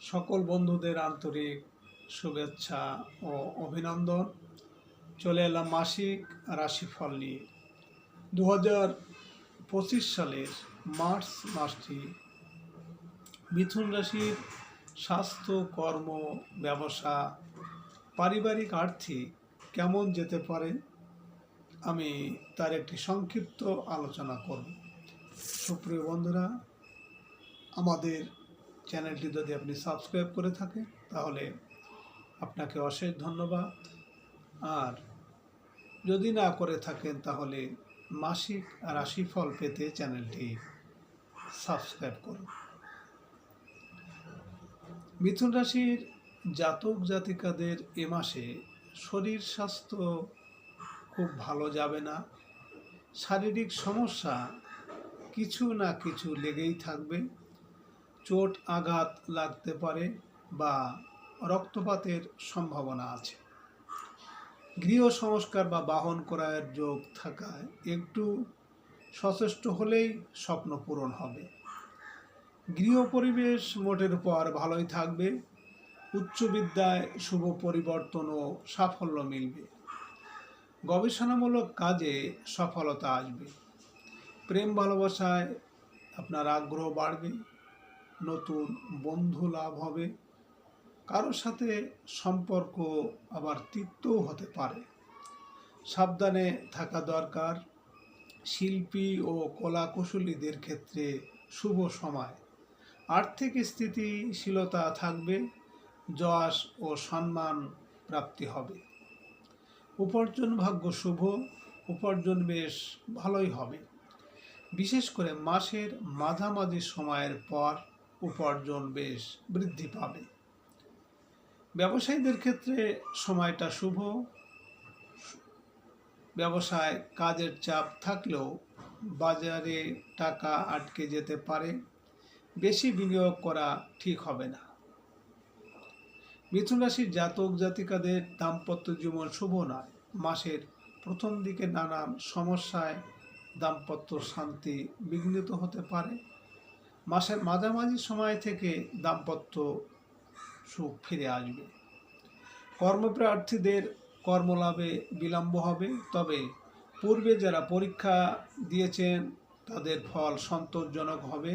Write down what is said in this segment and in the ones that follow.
সকল বন্ধুদের আন্তরিক শুভেচ্ছা ও অভিনন্দন। চলে এলাম মাসিক রাশিফল নিয়ে। 2025 সালের মার্চ মাসটি মিথুন রাশির স্বাস্থ্য, কর্ম, ব্যবসা, পারিবারিক, আর্থিক কেমন যেতে পারে আমি তার একটি সংক্ষিপ্ত আলোচনা করব। সুপ্রিয় বন্ধুরা, আমাদের চ্যানেলটি যদি আপনি সাবস্ক্রাইব করে থাকেন তাহলে আপনাকে অশেষ ধন্যবাদ, আর যদি না করে থাকেন তাহলে মাসিক রাশিফল পেতে চ্যানেলটি সাবস্ক্রাইব করুন। মিথুন রাশির জাতক জাতিকাদের এ মাসে শরীর স্বাস্থ্য খুব ভালো যাবে না। শারীরিক সমস্যা কিছু না কিছু লেগেই থাকবে। চোট আঘাত লাগতে পারে বা রক্তপাতের সম্ভাবনা আছে। গৃহ সংস্কার বা বাহন ক্রয়ের যোগ থাকায় একটু সচেষ্ট হলেই স্বপ্ন পূরণ হবে। গৃহ পরিবেশ মোটের উপর ভালোই থাকবে। উচ্চ বিদ্যায় শুভ পরিবর্তন ও সাফল্য মিলবে। গবেষণামূলক কাজে সফলতা আসবে। প্রেম ভালোবাসায় আপনার আগ্রহ বাড়বে। নতুন বন্ধু লাভ হবে। কারোর সাথে সম্পর্ক আবার তিক্তও হতে পারে, সাবধানে থাকা দরকার। শিল্পী ও কলাকুশলীদের ক্ষেত্রে শুভ সময়। আর্থিক স্থিতিশীলতা থাকবে। যশ ও সম্মান প্রাপ্তি হবে। উপার্জন ভাগ্য শুভ। উপার্জন বেশ ভালোই হবে। বিশেষ করে মাসের মাঝামাঝি সময়ের পর উপার্জন বেশ বৃদ্ধি পাবে। ব্যবসায়ীদের ক্ষেত্রে সময়টা শুভ। ব্যবসায় কাজের চাপ থাকলেও বাজারে টাকা আটকে যেতে পারে। বেশি বিনিয়োগ করা ঠিক হবে না। মিথুন রাশির জাতক জাতিকাদের দাম্পত্য জীবন শুভ নয়। মাসের প্রথম দিকে নানান সমস্যায় দাম্পত্য শান্তি বিঘ্নিত হতে পারে। মাসের মাঝামাঝি সময় থেকে দাম্পত্য সুখ ফিরে আসবে। কর্মপ্রার্থীদের কর্মলাভে বিলম্ব হবে, তবে পূর্বে যারা পরীক্ষা দিয়েছেন তাদের ফল সন্তোষজনক হবে।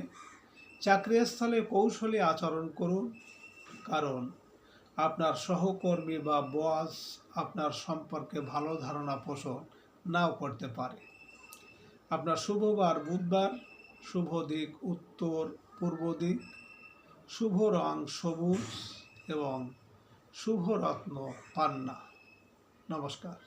চাকরিস্থলে কৌশলী আচরণ করুন, কারণ আপনার সহকর্মী বা বস আপনার সম্পর্কে ভালো ধারণা পোষণ নাও করতে পারে। আপনার শুভবার বুধবার। শুভ দিক উত্তর পূর্ব দিক। শুভ রং সবুজ এবং শুভ রত্ন পান্না। নমস্কার।